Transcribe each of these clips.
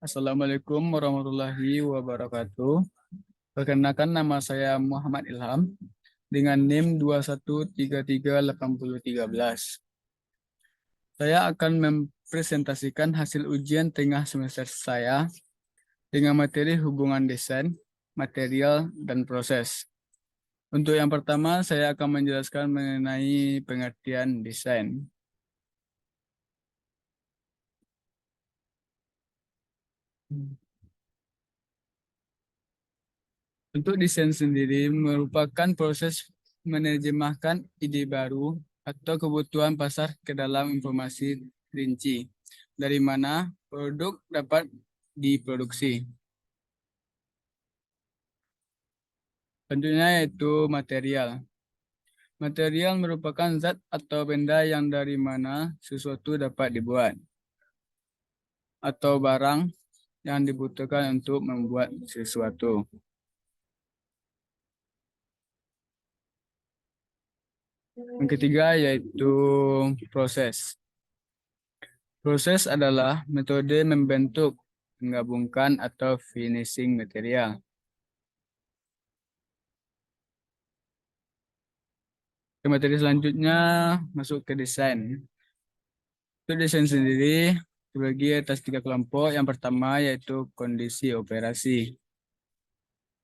Assalamualaikum warahmatullahi wabarakatuh. Perkenalkan nama saya Muhammad Ilham dengan NIM 21338013. Saya akan mempresentasikan hasil ujian tengah semester saya dengan materi hubungan desain, material, dan proses. Untuk yang pertama, saya akan menjelaskan mengenai pengertian desain. Untuk desain sendiri merupakan proses menerjemahkan ide baru atau kebutuhan pasar ke dalam informasi rinci, dari mana produk dapat diproduksi. Tentunya yaitu material. Material merupakan zat atau benda yang dari mana sesuatu dapat dibuat, atau barang yang dibutuhkan untuk membuat sesuatu. Yang ketiga yaitu proses. Proses adalah metode membentuk, menggabungkan, atau finishing material. Ke materi selanjutnya masuk ke desain. Untuk desain sendiri dibagi atas 3 kelompok. Yang pertama yaitu kondisi operasi.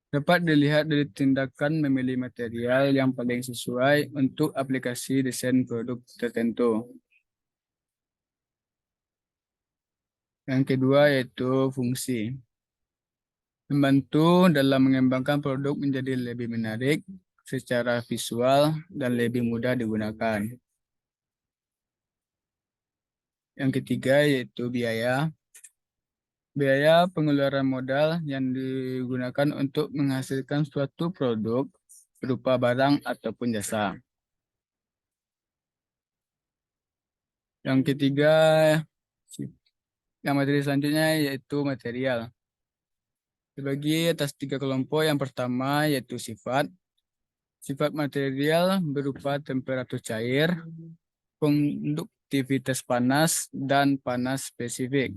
Dapat dilihat dari tindakan memilih material yang paling sesuai untuk aplikasi desain produk tertentu. Yang kedua yaitu fungsi. Membantu dalam mengembangkan produk menjadi lebih menarik secara visual dan lebih mudah digunakan. Yang ketiga yaitu biaya. Biaya pengeluaran modal yang digunakan untuk menghasilkan suatu produk berupa barang ataupun jasa. Yang ketiga, yang materi selanjutnya yaitu material. Dibagi atas 3 kelompok. Yang pertama yaitu sifat. Sifat material berupa temperatur cair, konduktivitas panas, dan panas spesifik.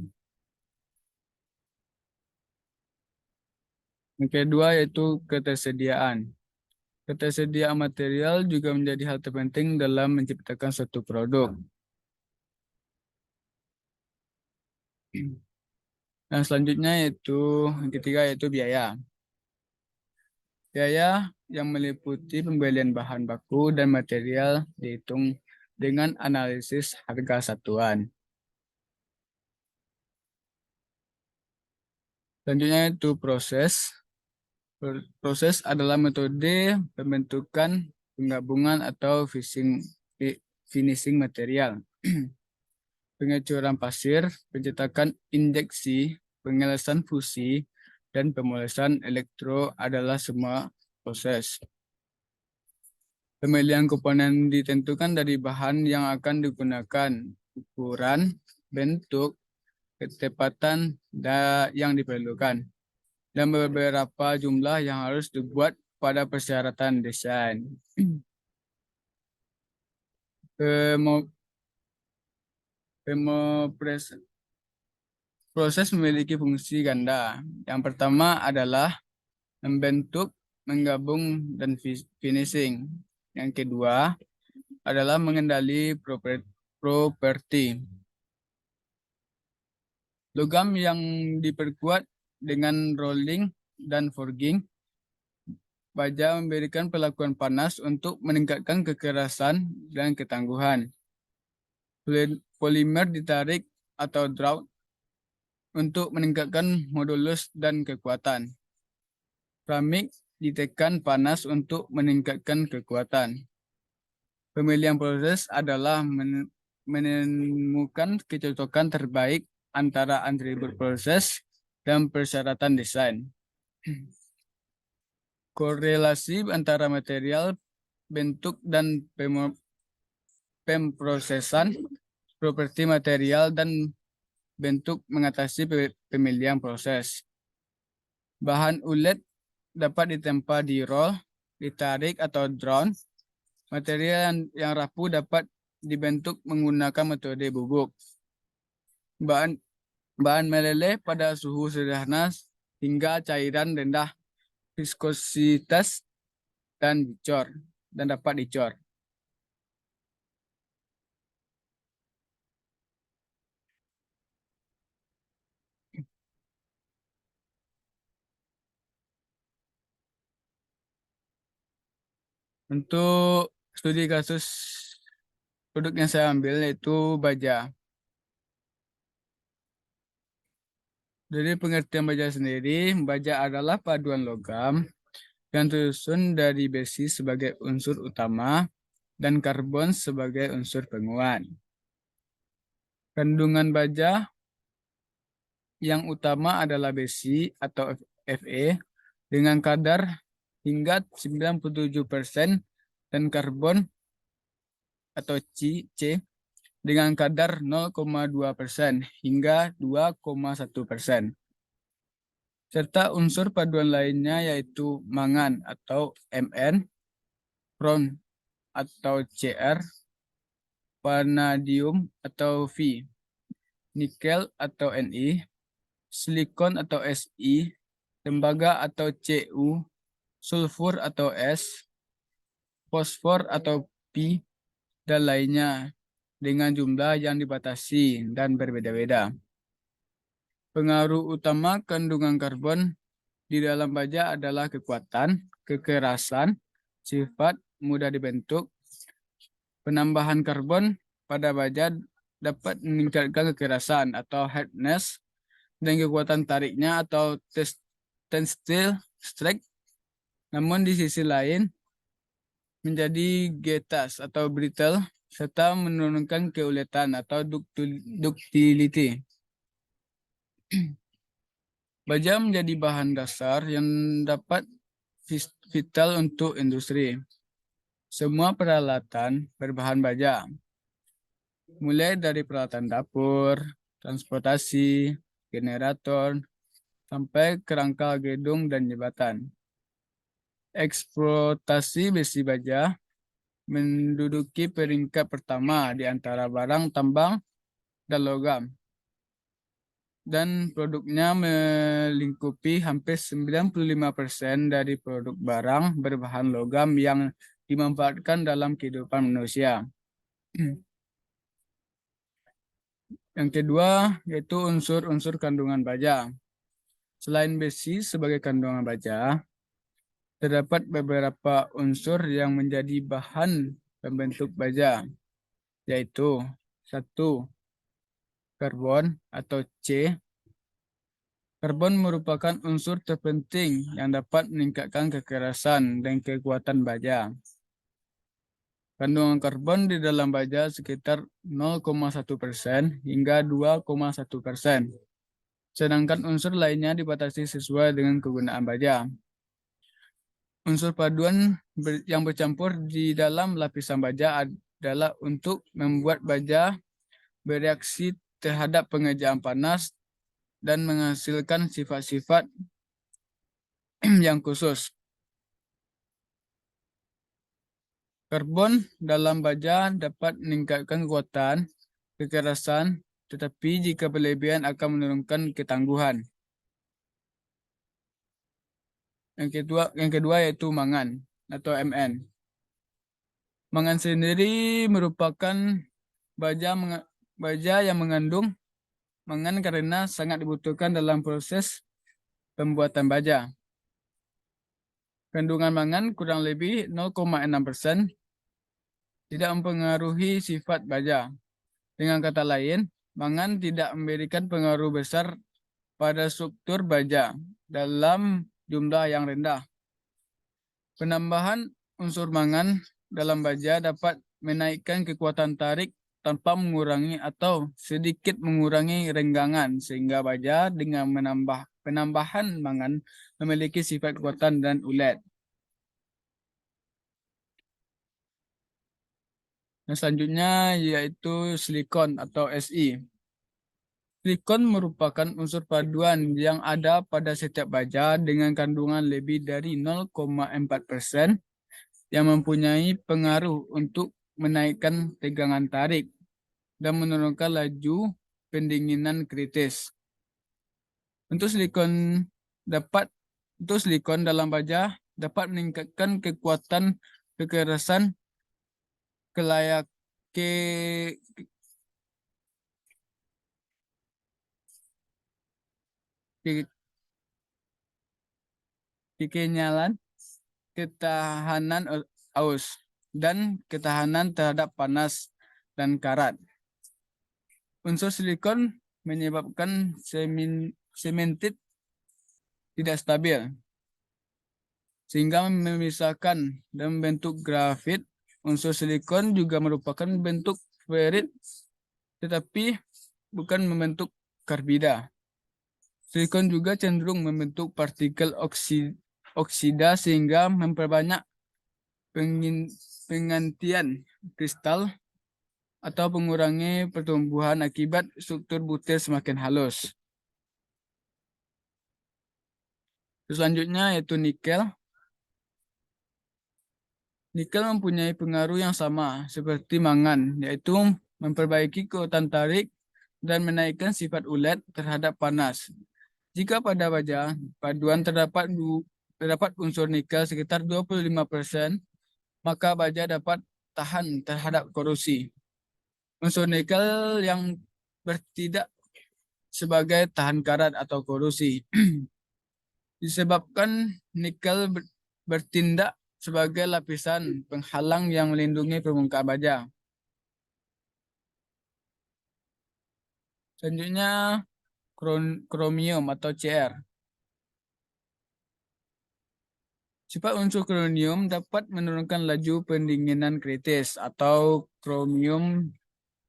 Yang kedua yaitu ketersediaan. Ketersediaan material juga menjadi hal terpenting dalam menciptakan suatu produk. Yang selanjutnya yaitu yang ketiga yaitu biaya. Biaya yang meliputi pembelian bahan baku dan material dihitung dengan analisis harga satuan. Selanjutnya itu proses. Proses adalah metode pembentukan, penggabungan, atau finishing material. Pengecoran pasir, pencetakan injeksi, pengelasan fusi, dan pemolasan elektro adalah semua proses. Pemilihan komponen ditentukan dari bahan yang akan digunakan, ukuran, bentuk, ketepatan yang diperlukan, dan beberapa jumlah yang harus dibuat pada persyaratan desain. Proses memiliki fungsi ganda. Yang pertama adalah membentuk, menggabung, dan finishing. Yang kedua adalah mengendali properti. Logam yang diperkuat dengan rolling dan forging. Baja memberikan perlakuan panas untuk meningkatkan kekerasan dan ketangguhan. Polimer ditarik atau draw untuk meningkatkan modulus dan kekuatan. Keramik ditekan panas untuk meningkatkan kekuatan. Pemilihan proses adalah menemukan kecocokan terbaik antara atribut proses dan persyaratan desain. Korelasi antara material, bentuk, dan pemprosesan, properti material, dan bentuk mengatasi pemilihan proses. Bahan ulet dapat ditempa di roll, ditarik, atau drawn. Material yang rapuh dapat dibentuk menggunakan metode bubuk. Bahan meleleh pada suhu sederhana hingga cairan rendah viskositas dan dapat dicor. Untuk studi kasus produk yang saya ambil yaitu baja. Dari pengertian baja sendiri, baja adalah paduan logam yang tersusun dari besi sebagai unsur utama dan karbon sebagai unsur penguat. Kandungan baja yang utama adalah besi atau Fe dengan kadar hingga 97% dan karbon atau C dengan kadar 0,2% hingga 2,1%. Serta unsur paduan lainnya yaitu mangan atau Mn, krom atau Cr, vanadium atau V, nikel atau Ni, silikon atau Si, tembaga atau Cu, sulfur atau S, fosfor atau P, dan lainnya dengan jumlah yang dibatasi dan berbeda-beda. Pengaruh utama kandungan karbon di dalam baja adalah kekuatan, kekerasan, sifat mudah dibentuk. Penambahan karbon pada baja dapat meningkatkan kekerasan atau hardness dan kekuatan tariknya atau tensile strength. Namun di sisi lain menjadi getas atau brittle serta menurunkan keuletan atau ductility. Baja menjadi bahan dasar yang dapat vital untuk industri. Semua peralatan berbahan baja, mulai dari peralatan dapur, transportasi, generator, sampai kerangka gedung dan jembatan. Eksploitasi besi baja menduduki peringkat pertama di antara barang tambang dan logam. Dan produknya melingkupi hampir 95% dari produk barang berbahan logam yang dimanfaatkan dalam kehidupan manusia. Yang kedua yaitu unsur-unsur kandungan baja. Selain besi sebagai kandungan baja, terdapat beberapa unsur yang menjadi bahan pembentuk baja, yaitu 1. Karbon atau C. Karbon merupakan unsur terpenting yang dapat meningkatkan kekerasan dan kekuatan baja. Kandungan karbon di dalam baja sekitar 0,1% hingga 2,1%. Sedangkan unsur lainnya dibatasi sesuai dengan kegunaan baja. Unsur paduan yang bercampur di dalam lapisan baja adalah untuk membuat baja bereaksi terhadap pengejaan panas dan menghasilkan sifat-sifat yang khusus. Karbon dalam baja dapat meningkatkan kekuatan, kekerasan, tetapi jika berlebihan akan menurunkan ketangguhan. Yang kedua yaitu mangan atau Mn. Mangan sendiri merupakan baja yang mengandung mangan karena sangat dibutuhkan dalam proses pembuatan baja. Kandungan mangan kurang lebih 0,6% tidak mempengaruhi sifat baja. Dengan kata lain, mangan tidak memberikan pengaruh besar pada struktur baja dalam jumlah yang rendah. Penambahan unsur mangan dalam baja dapat menaikkan kekuatan tarik tanpa mengurangi atau sedikit mengurangi renggangan, sehingga baja dengan penambahan mangan memiliki sifat kekuatan dan ulet. Yang selanjutnya yaitu silikon atau Si. Silikon merupakan unsur paduan yang ada pada setiap baja dengan kandungan lebih dari 0,4% yang mempunyai pengaruh untuk menaikkan tegangan tarik dan menurunkan laju pendinginan kritis. Untuk silikon dapat untuk silikon dalam baja dapat meningkatkan kekuatan kekerasan kelayak ke ke- kekenyalan, ketahanan aus, dan ketahanan terhadap panas dan karat. Unsur silikon menyebabkan sementit tidak stabil, sehingga memisahkan dan membentuk grafit. Unsur silikon juga merupakan bentuk ferit, tetapi bukan membentuk karbida. Silikon juga cenderung membentuk partikel oksida sehingga memperbanyak pengantian kristal atau mengurangi pertumbuhan akibat struktur butir semakin halus. Selanjutnya yaitu nikel. Nikel mempunyai pengaruh yang sama seperti mangan, yaitu memperbaiki kekuatan tarik dan menaikkan sifat ulet terhadap panas. Jika pada baja paduan terdapat unsur nikel sekitar 25%, maka baja dapat tahan terhadap korosi. Unsur nikel yang bertindak sebagai tahan karat atau korosi. Disebabkan nikel bertindak sebagai lapisan penghalang yang melindungi permukaan baja. Selanjutnya kromium atau Cr. Sifat unsur kromium dapat menurunkan laju pendinginan kritis atau kromium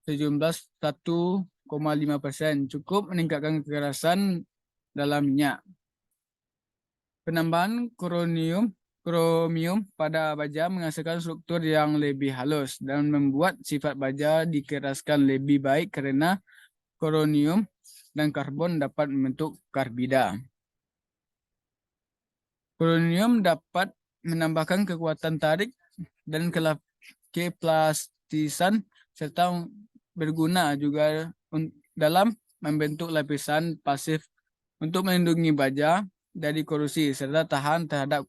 sejumlah 1,5%, cukup meningkatkan kekerasan dalam minyak. Penambahan kromium pada baja menghasilkan struktur yang lebih halus dan membuat sifat baja dikeraskan lebih baik karena kromium dan karbon dapat membentuk karbida. Kromium dapat menambahkan kekuatan tarik dan keplastisan serta berguna juga dalam membentuk lapisan pasif untuk melindungi baja dari korosi serta tahan terhadap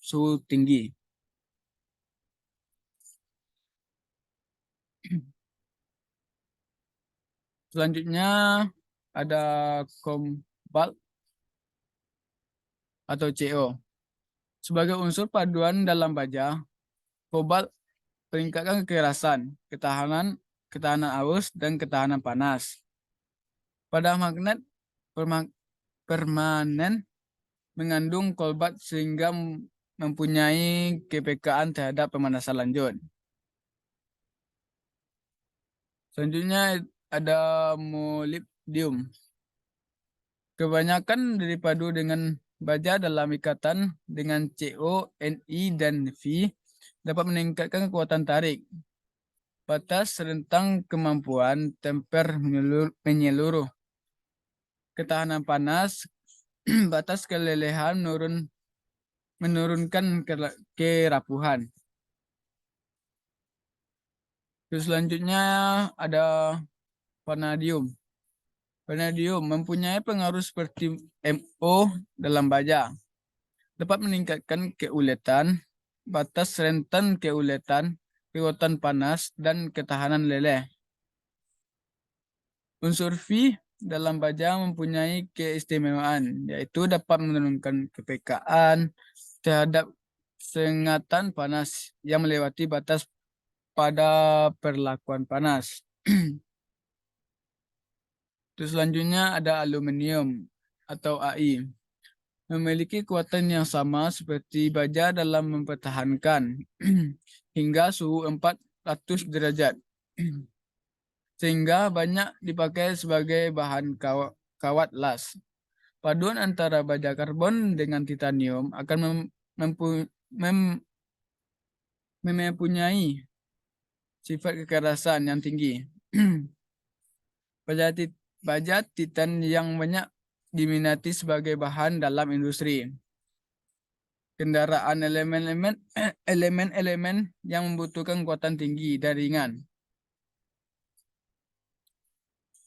suhu tinggi. Selanjutnya ada kobalt atau CO. Sebagai unsur paduan dalam baja, kobalt meningkatkan kekerasan, ketahanan arus, dan ketahanan panas. Pada magnet permanen mengandung kobalt sehingga mempunyai kepekaan terhadap pemanasan lanjut. Selanjutnya ada molybdium. Kebanyakan dipadu dengan baja dalam ikatan dengan CO, Ni, dan V dapat meningkatkan kekuatan tarik. Batas rentang kemampuan temper menyeluruh. Ketahanan panas, batas kelelehan menurunkan kerapuhan. Terus selanjutnya ada vanadium. Vanadium mempunyai pengaruh seperti MO dalam baja. Dapat meningkatkan keuletan, batas rentan keuletan, kekuatan panas, dan ketahanan leleh. Unsur V dalam baja mempunyai keistimewaan, yaitu dapat menurunkan kepekaan terhadap sengatan panas yang melewati batas pada perlakuan panas. Terus selanjutnya ada aluminium atau AI. Memiliki kekuatan yang sama seperti baja dalam mempertahankan hingga suhu 400 derajat. Sehingga banyak dipakai sebagai bahan kawat las. Paduan antara baja karbon dengan titanium akan mempunyai sifat kekerasan yang tinggi. Baja titan yang banyak diminati sebagai bahan dalam industri. Kendaraan elemen-elemen yang membutuhkan kekuatan tinggi dan ringan.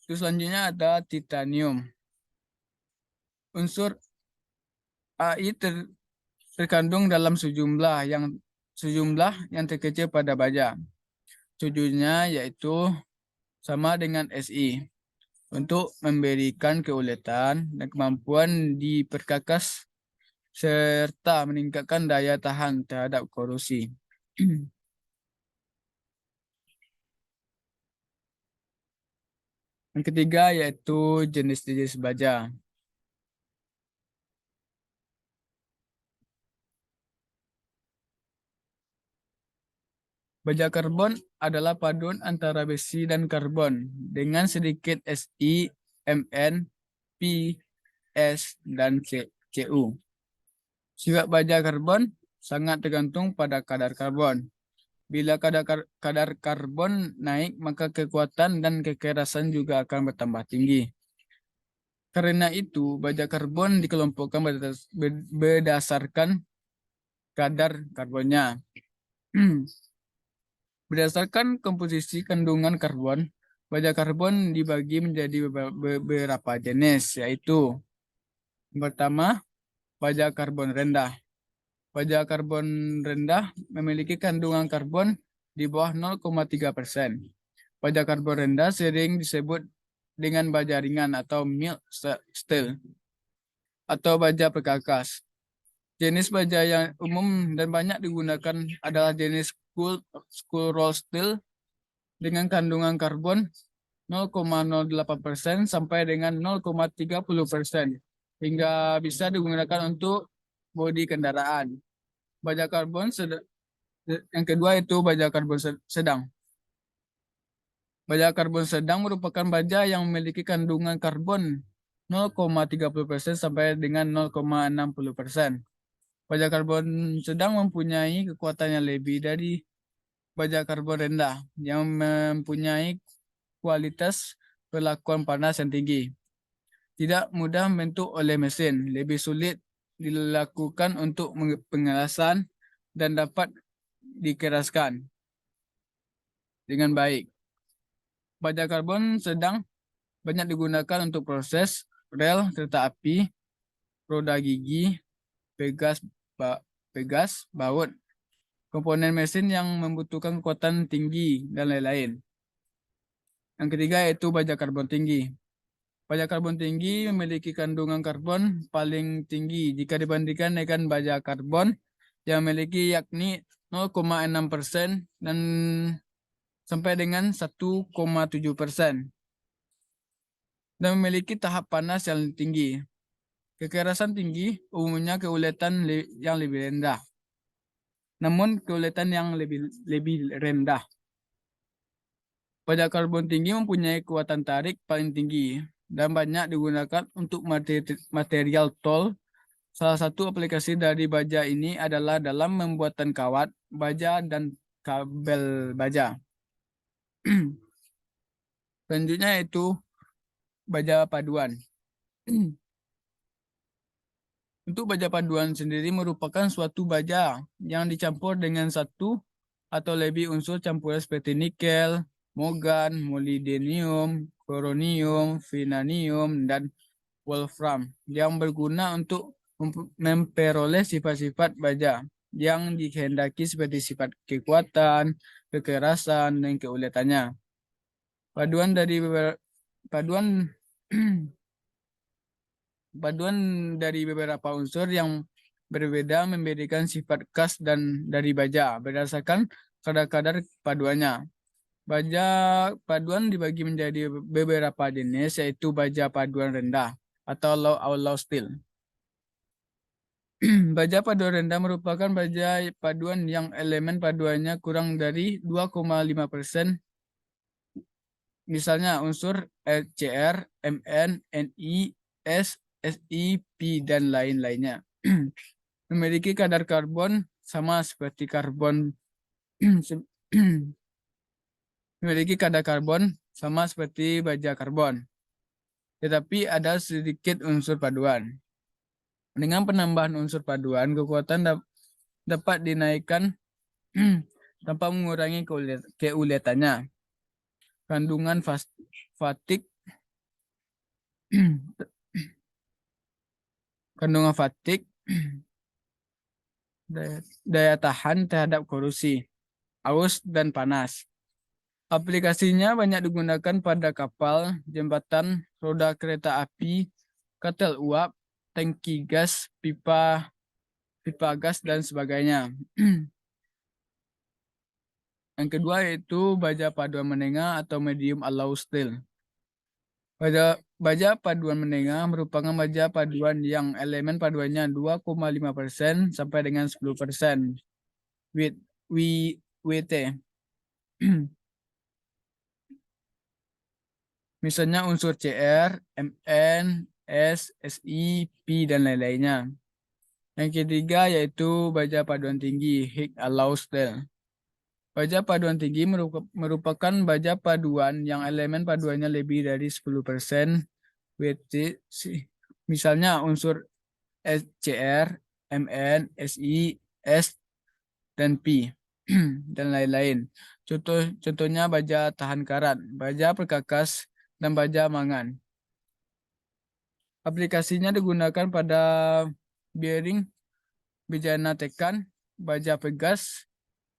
Terus selanjutnya ada titanium. unsur AI terkandung dalam sejumlah yang terkecil pada baja. Tujuannya yaitu sama dengan SI untuk memberikan keuletan dan kemampuan diperkakas serta meningkatkan daya tahan terhadap korosi. Yang ketiga yaitu jenis-jenis baja. Baja karbon adalah paduan antara besi dan karbon dengan sedikit Si, Mn, P, S, dan Cu. Sifat baja karbon sangat tergantung pada kadar karbon. Bila kadar karbon naik, maka kekuatan dan kekerasan juga akan bertambah tinggi. Karena itu, baja karbon dikelompokkan berdasarkan kadar karbonnya. Berdasarkan komposisi kandungan karbon, baja karbon dibagi menjadi beberapa jenis, yaitu yang pertama, baja karbon rendah. Baja karbon rendah memiliki kandungan karbon di bawah 0,3%. Baja karbon rendah sering disebut dengan baja ringan atau mild steel atau baja perkakas. Jenis baja yang umum dan banyak digunakan adalah jenis school roll steel dengan kandungan karbon 0,08% sampai dengan 0,30% hingga bisa digunakan untuk bodi kendaraan. Baja karbon yang kedua itu baja karbon sedang. Baja karbon sedang merupakan baja yang memiliki kandungan karbon 0,30% sampai dengan 0,60%. Baja karbon sedang mempunyai kekuatan yang lebih dari baja karbon rendah yang mempunyai kualitas perlakuan panas yang tinggi. Tidak mudah membentuk oleh mesin, lebih sulit dilakukan untuk pengelasan dan dapat dikeraskan dengan baik. Baja karbon sedang banyak digunakan untuk proses rel kereta api, roda gigi, pegas, baut, komponen mesin yang membutuhkan kekuatan tinggi, dan lain-lain. Yang ketiga yaitu baja karbon tinggi. Baja karbon tinggi memiliki kandungan karbon paling tinggi jika dibandingkan dengan baja karbon yang memiliki yakni 0,6% dan sampai dengan 1,7% dan memiliki tahap panas yang tinggi. Kekerasan tinggi umumnya keuletan yang lebih rendah. Namun keuletan yang lebih rendah. Baja karbon tinggi mempunyai kekuatan tarik paling tinggi dan banyak digunakan untuk material tol. Salah satu aplikasi dari baja ini adalah dalam pembuatan kawat baja dan kabel baja. Selanjutnya itu baja paduan. Untuk baja paduan sendiri merupakan suatu baja yang dicampur dengan satu atau lebih unsur campuran seperti nikel, mogan, molybdenum, koronium, vanadium, dan wolfram yang berguna untuk memperoleh sifat-sifat baja yang dikehendaki seperti sifat kekuatan, kekerasan, dan keuletannya. Paduan dari paduan paduan dari beberapa unsur yang berbeda memberikan sifat khas dan dari baja berdasarkan kadar-kadar paduannya. Baja paduan dibagi menjadi beberapa jenis yaitu baja paduan rendah atau low steel. Baja paduan rendah merupakan baja paduan yang elemen paduannya kurang dari 2,5%. Misalnya unsur Cr, Mn, Ni, S, Si, P, dan lain-lainnya. Memiliki kadar karbon sama seperti karbon memiliki kadar karbon sama seperti baja karbon. Tetapi ada sedikit unsur paduan. Dengan penambahan unsur paduan, kekuatan dapat dinaikkan tanpa mengurangi keuletannya. Kandungan fatik kandungan fatigue, daya tahan terhadap korupsi, aus dan panas. Aplikasinya banyak digunakan pada kapal, jembatan, roda kereta api, ketel uap, tangki gas, pipa gas dan sebagainya. Yang kedua yaitu baja paduan menengah atau medium alloy steel. Baja paduan menengah merupakan baja paduan yang elemen paduannya 2,5% sampai dengan 10% WT. Misalnya unsur CR, MN, S, SI, P, dan lain-lainnya. Yang ketiga yaitu baja paduan tinggi, Higg alloy steel. Baja paduan tinggi merupakan baja paduan yang elemen paduannya lebih dari 10% WT. Misalnya unsur CR, MN, SI, S, dan P, dan lain-lain. Contohnya baja tahan karat, baja perkakas, dan baja mangan. Aplikasinya digunakan pada bearing, bejana tekan, baja pegas,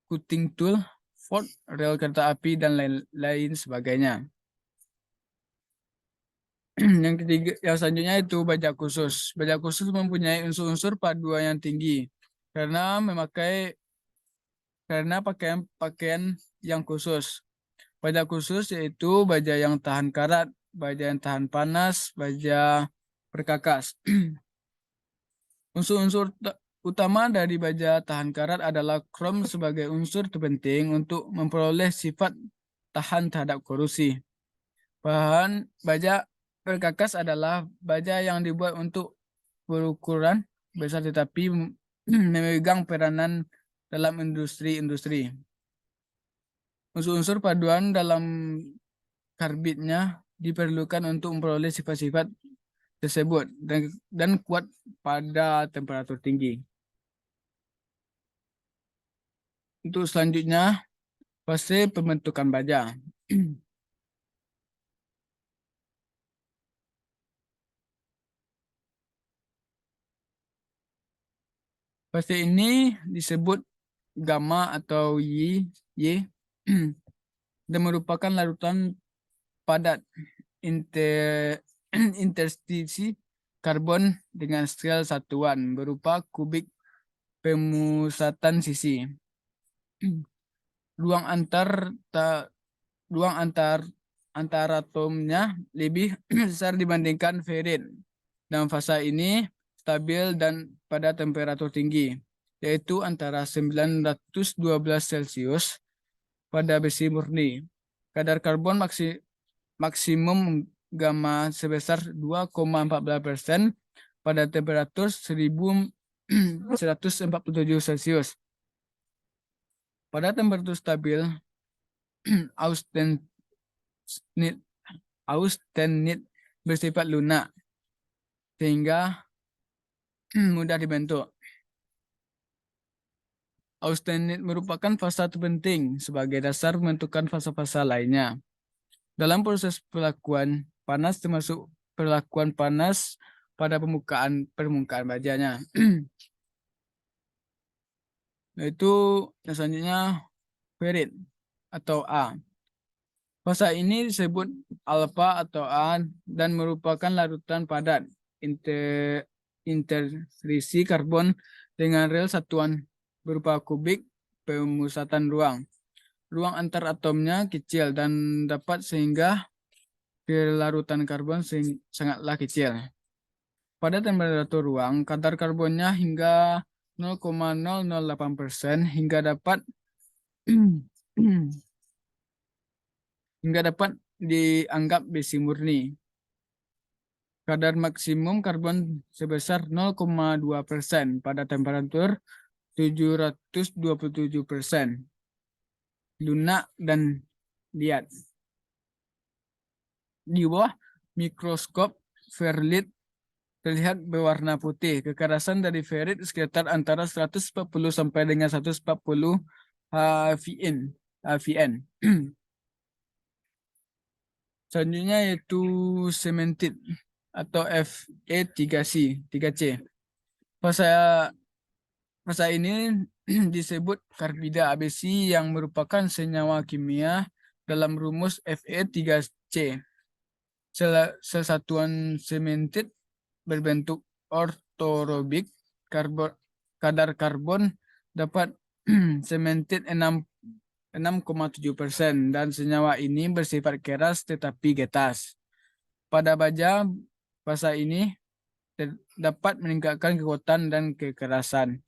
cutting tool, fork, rel kereta api, dan lain sebagainya. Yang ketiga, yang selanjutnya itu baja khusus. Baja khusus mempunyai unsur-unsur paduan yang tinggi karena pakaian yang khusus. Baja khusus yaitu baja yang tahan karat, baja yang tahan panas, baja perkakas. Unsur-unsur utama dari baja tahan karat adalah krom sebagai unsur terpenting untuk memperoleh sifat tahan terhadap korupsi. Bahan baja perkakas adalah baja yang dibuat untuk berukuran besar tetapi memegang peranan dalam industri-industri. Unsur-unsur paduan dalam karbitnya diperlukan untuk memperoleh sifat-sifat tersebut dan kuat pada temperatur tinggi. Untuk selanjutnya, fase pembentukan baja. Fase ini disebut gamma atau Y dan merupakan larutan padat interstisi karbon dengan skala satuan berupa kubik pemusatan sisi. Ruang antar atomnya lebih besar dibandingkan ferrit. Dan fasa ini stabil dan pada temperatur tinggi, yaitu antara 912 Celcius pada besi murni. Kadar karbon maksimum gamma sebesar 2,14% pada temperatur 1147 Celcius. Pada temperatur stabil, austenit bersifat lunak sehingga mudah dibentuk. Austenit merupakan fasa terpenting sebagai dasar menentukan fasa-fasa lainnya. Dalam proses perlakuan panas termasuk perlakuan panas pada permukaan bajanya. Yaitu selanjutnya ferrit atau A. Fasa ini disebut alfa atau A dan merupakan larutan padat interisi karbon dengan rel satuan berupa kubik pemusatan ruang. Ruang antar atomnya kecil dan dapat sehingga larutan karbon sangatlah kecil. Pada temperatur ruang, kadar karbonnya hingga 0,008% hingga dapat dianggap besi murni. Kadar maksimum karbon sebesar 0,2% pada temperatur 727%. Lunak dan liat. Di bawah mikroskop ferrit terlihat berwarna putih. Kekerasan dari ferrit sekitar antara 140 sampai dengan 140 VN. Selanjutnya yaitu cemented atau Fe3C, 3C. Fasa ini disebut karbida ABC yang merupakan senyawa kimia dalam rumus Fe3C. Sesatuan sementit berbentuk ortorobik, kadar karbon dapat sementit 6,7% dan senyawa ini bersifat keras tetapi getas. Pada baja, fasa ini dapat meningkatkan kekuatan dan kekerasan.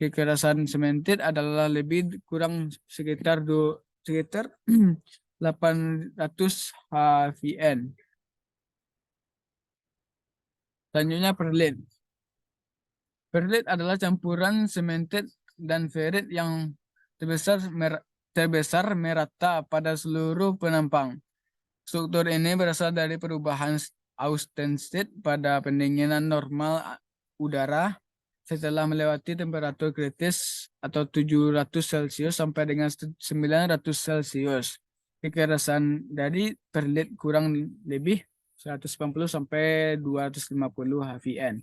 Kekerasan sementit adalah lebih kurang sekitar 800 HVN. Selanjutnya perlit. Perlit adalah campuran sementit dan ferit yang terbesar merata pada seluruh penampang. Struktur ini berasal dari perubahan austensit pada pendinginan normal udara setelah melewati temperatur kritis atau 700 Celcius sampai dengan 900 Celcius. Kekerasan dari perlit kurang lebih 180 sampai 250 HVN.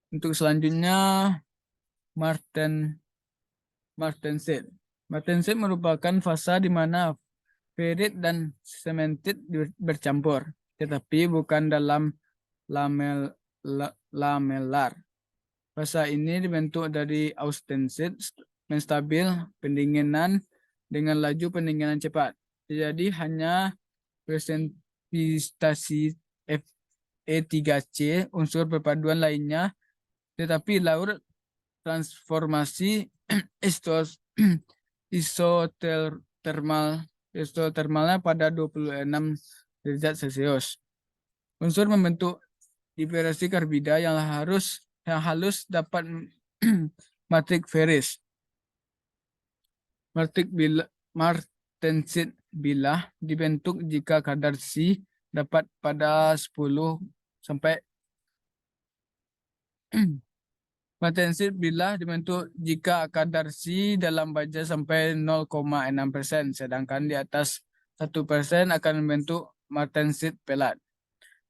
Untuk selanjutnya martensit. Martensit merupakan fasa di mana ferit dan sementit bercampur, tetapi bukan dalam lamelar. Fasa ini dibentuk dari austensit menstabil pendinginan dengan laju pendinginan cepat. Jadi hanya presentasi Fe3C unsur perpaduan lainnya, tetapi laut transformasi isotermalnya pada 26 derajat Celcius. Unsur membentuk diferensi karbida yang halus dapat matrik ferris. Martensit bilah dibentuk jika kadar C dapat pada 10 sampai Martensit bilah dibentuk jika kadar C dalam baja sampai 0,6%, sedangkan di atas 1% akan membentuk martensit pelat.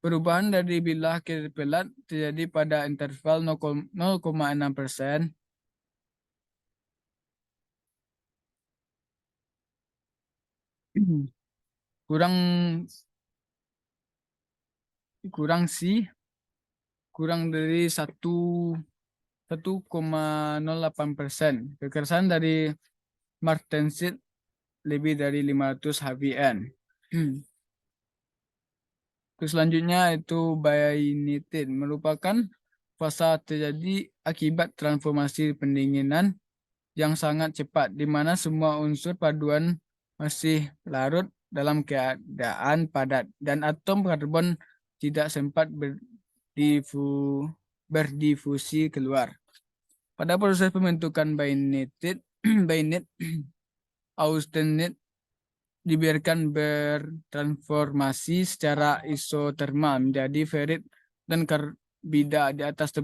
Perubahan dari bilah ke pelat terjadi pada interval 0,6%. kurang C kurang dari 1,08%. Kekerasan dari martensit lebih dari 500 HVN. Selanjutnya itu bainitin, merupakan fasa terjadi akibat transformasi pendinginan yang sangat cepat, di mana semua unsur paduan masih larut dalam keadaan padat dan atom karbon tidak sempat berdifusi keluar. Pada proses pembentukan bainit austenit dibiarkan bertransformasi secara isotermal menjadi ferit dan karbida di atas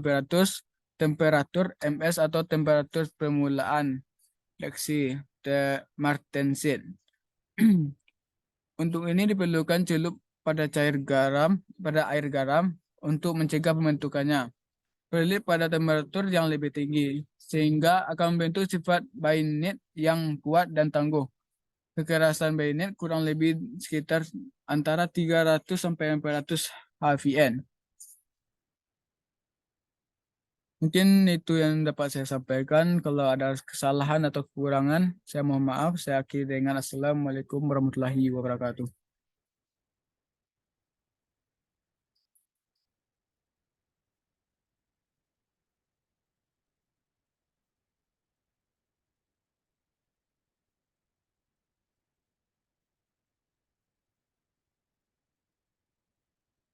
temperatur MS atau temperatur permulaan reaksi martensit. Untuk ini diperlukan celup pada air garam untuk mencegah pembentukannya. Perlit pada temperatur yang lebih tinggi sehingga akan membentuk sifat bainit yang kuat dan tangguh. Kekerasan bayonet kurang lebih sekitar antara 300 sampai 400 HVN. Mungkin itu yang dapat saya sampaikan. Kalau ada kesalahan atau kekurangan, saya mohon maaf. Saya akhiri dengan Assalamualaikum warahmatullahi wabarakatuh.